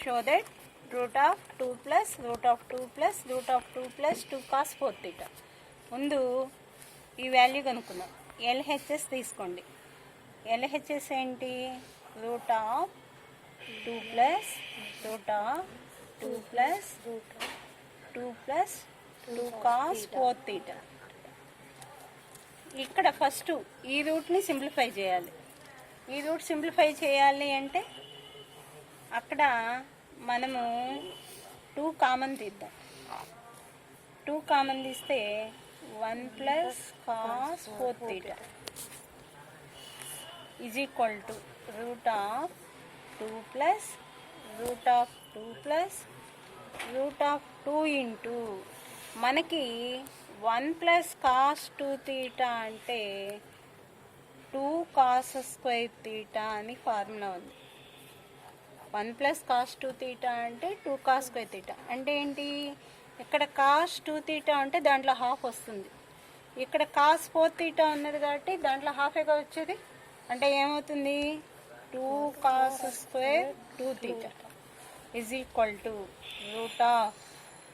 show that root of 2 plus root of 2 plus root of 2 plus 2 cos 4 theta. ముందు ఈ value కనుక్కుందాం. LHS తీసుకోండి. LHS ఏంటి? Route of 2 plus root of 2 plus 2 plus 2 cos 4 theta. ఇక్కడ first ఈ రూట్ని simplify చేయాలి. ఈ రూట్ సింప్లిఫై చేయాలి అంటే అక్కడ మనము 2 కామన్ తీద్దాం. 2 కామన్ తీస్తే 1 plus cos 4 theta is equal to root of 2 plus root of 2 plus root of 2 into మనకి 1 ప్లస్ కాస్ 2 theta అంటే 2 cos స్క్వేర్ theta అని ఫార్ములా ఉంది. 1 ప్లస్ కాస్ 2 theta అంటే 2 cos స్క్వేర్ theta అంటే ఏంటి? ఇక్కడ కాస్ 2 theta అంటే దాంట్లో హాఫ్ వస్తుంది. ఇక్కడ కాస్ 4 theta ఉన్నది కాబట్టి దాంట్లో హాఫేగా వచ్చేది. అంటే ఏమవుతుంది? 2 cos square 2 theta is equal to root of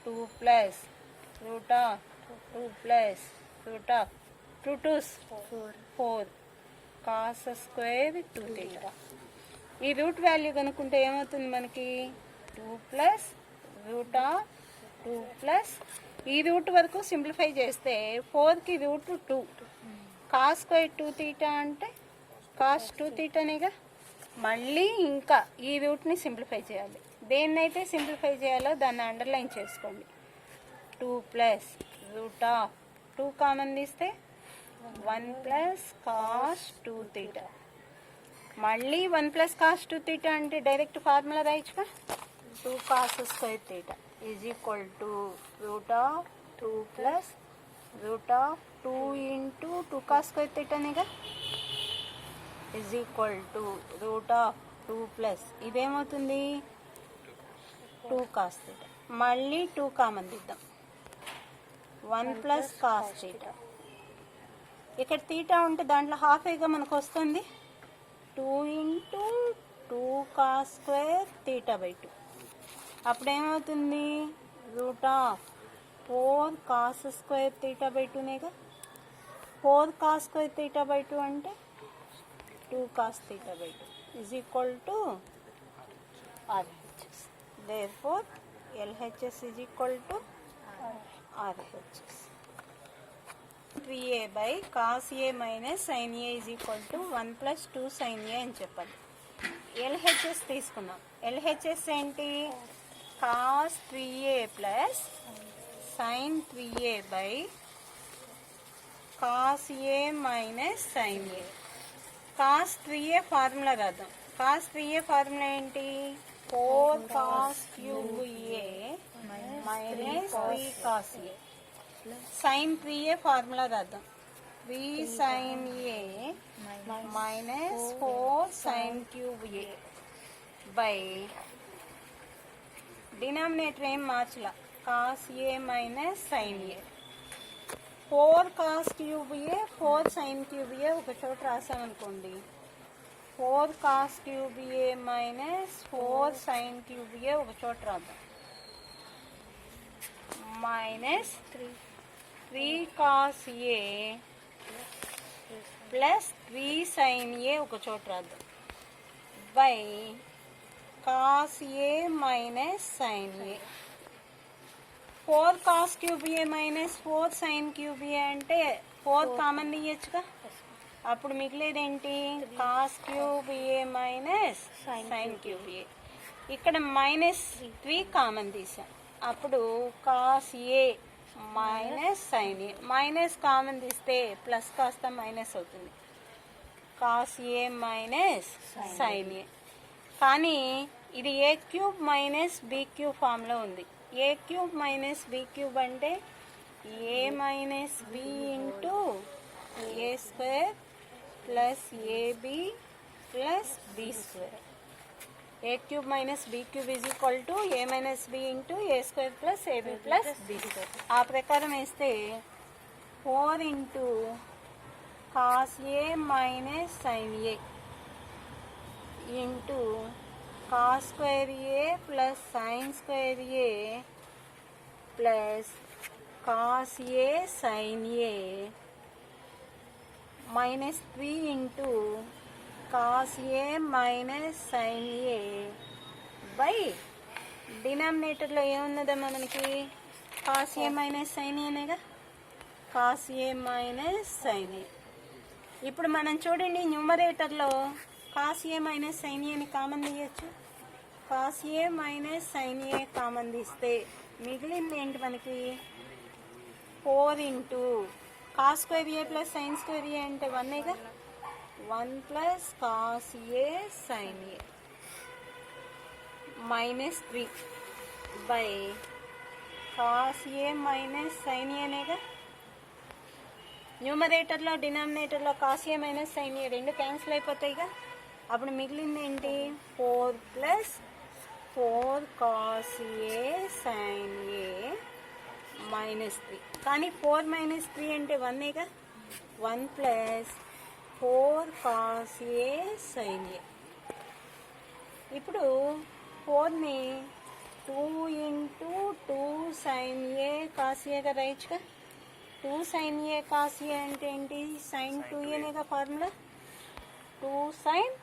2 plus root of 2 plus root of 2 2s 4 cos square 2 theta. ఈ రూట్ వాల్యూ కనుక్కుంటే ఏమవుతుంది మనకి? 2 ప్లస్ రూట్ ఆఫ్ 2 ప్లస్ ఈ రూట్ వరకు సింప్లిఫై చేస్తే 4కి రూట్ 2 కాస్ స్క్వేర్ 2 theta అంటే కాస్ 2 thetaనేగా. మళ్ళీ ఇంకా ఈ రూట్ని సింప్లిఫై చేయాలి. దేన్నైతే సింప్లిఫై చేయాలో దాన్ని అండర్లైన్ చేసుకోండి. 2 ప్లస్ రూట్ ఆఫ్ 2 కామన్ తీస్తే 1 ప్లస్ కాస్ 2 theta. మళ్ళీ 1 ప్లస్ కాస్ 2 theta అంటే డైరెక్ట్ ఫార్ములా రాయొచ్చుగా. 2 cos square theta is equal to root of 2 plus root of 2 into 2 cos square thetaనేగా is equal to root of 2 plus ఇదేమవుతుంది? 2 cos theta. మళ్ళీ 2 common తీద్దాం. 1 plus cos theta. ఇక్కడ theta ఉంటే దాంట్లో హాఫేగా మనకు వస్తుంది. 2 into 2 cos square theta by 2. అప్పుడు ఏమవుతుంది? Root of 4 cos square theta by 2నేగా. 4 cos స్క్వేర్ theta బై 2 అంటే 2 cos theta by 2 is equal to RHS. Therefore LHS is equal to RHS. 3a by cos a minus sin a is equal to 1 plus 2 sin a అని చెప్పాలి. LHS తీసుకున్నాం. LHS ఏంటి? cos 3a plus sin 3a by cos a minus sin a. cos 3a formula రాద్దాం. cos 3a formula ఏంటి? 4 cos cube a minus 3 cos a. sin 3a formula రాద్దాం. 3 sin a minus 4 sin cube a by denominator ఏం మార్చలా. cos a minus sin a. 4 cos cube a 4 sin cube a ఒక చోట రాసామనుకోండి. 4 cos cube a minus 4 sin cube a ఒక చోట రాద్దాం. Minus 3 cos a plus 3 sin a ఒక చోట రాద్దాం. By cos a minus sin a. 4 cos cube a minus 4 sin cube a అంటే 4 common తీయచ్చుగా. అప్పుడు మిగిలేదేంటి? cos cube a minus sin cube a. ఇక్కడ minus 3 common తీసాం. అప్పుడు cos a minus sin a. Minus common తీస్తే plus కాస్త minus అవుతుంది. cos a minus sin a. కానీ ఇది a cube minus b cube ఫామ్లో ఉంది. a cube minus b cube అంటే a minus b into a square plus ab plus b square. a cube minus b cube is equal to a minus b into a square plus ab plus b square. ఆ ప్రకారం వేస్తే 4 into cos a minus sin a into cos square a plus sine square a plus cos a sine a minus 3 into cos a minus sine A by డినామినేటర్లో ఏమున్నదమ్మా మనకి cos a minus sine ఏనేగా, cos a minus sine a. ఇప్పుడు మనం చూడండి న్యూమరేటర్లో cos a minus sine ఏని common తీయచ్చు. Cos a minus sine a common తీస్తే మిగిలింది ఏంటి మనకి 4 into cos square a plus sine square a అంటే 1ఏగా, 1 plus cos a sine a minus 3 by cos a minus sine ఏనేగా. న్యూమరేటర్లో డినామినేటర్లో cos a minus sine a రెండు క్యాన్సిల్ అయిపోతాయిగా. అప్పుడు మిగిలింది ఏంటి 4 plus 4 cos a sine a minus 3. కానీ 4 మైనస్ 3 అంటే 1ఏగా, 1 plus 4 cos a sine a. ఇప్పుడు 4ని 2 ఇంటూ 2 సైన్ ఏ కాస్ ఏగా రాయొచ్చుగా. 2 సైన్ ఏ కాస్ ఏ అంటే ఏంటి, సైన్ 2ఏనేగా formula. 2 sine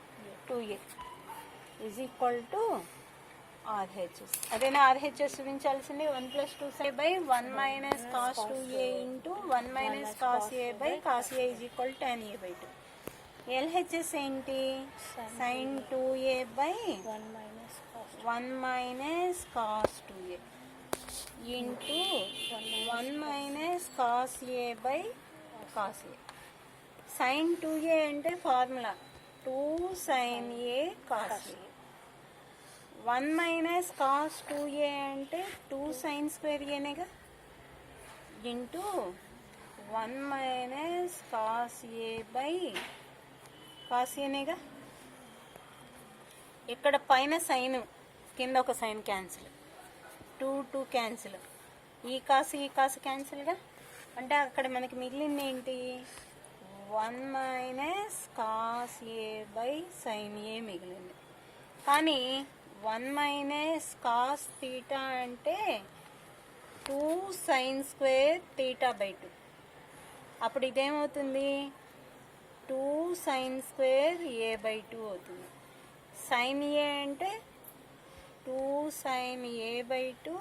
2a is equal to RHS. అదేనా RHS చూపించాల్సింది. 1 plus 2 sine by 1 minus cos 2a into 1 minus cos A by cos a is equal tan A by 2. LHS ఏంటి, sine 2a by 1 minus cos 2a into 1 minus cos A by cos a. Sine 2a అంటే formula 2 sine a cos a. 1 minus cos 2a అంటే 2 sine square ఏనేగా into 1 minus cos A by cos ఏనేగా. ఇక్కడ పైన sign కింద ఒక sign cancel, 2 cancel, ఈ కాసు క్యాన్సిల్గా. అంటే అక్కడ మనకి మిగిలింది ఏంటి 1 minus cos A by sine a మిగిలింది. కానీ 1 మైనస్ కాస్ థీటా అంటే 2 సైన్ స్క్వేర్ థీటా బై 2. అప్పుడు ఇదేమవుతుంది 2 సైన్ స్క్వేర్ ఏ బై 2 అవుతుంది. సైన్ ఏ అంటే 2 sine A by 2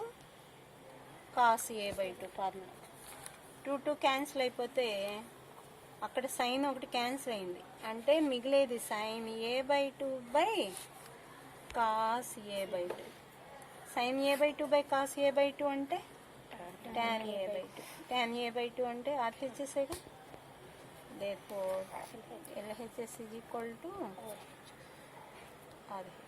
cos A by 2 formula. 2 cancel అయిపోతే అక్కడ సైన్ ఒకటి క్యాన్సిల్ అయింది, అంటే మిగిలేది sine A by 2 by cos A by 2. Sine A by 2 by cos A by 2 అంటే tan A by 2. Tan A by 2 అంటే ఆర్హెచ్ఎస్గా. therefore LHS is equal to RH.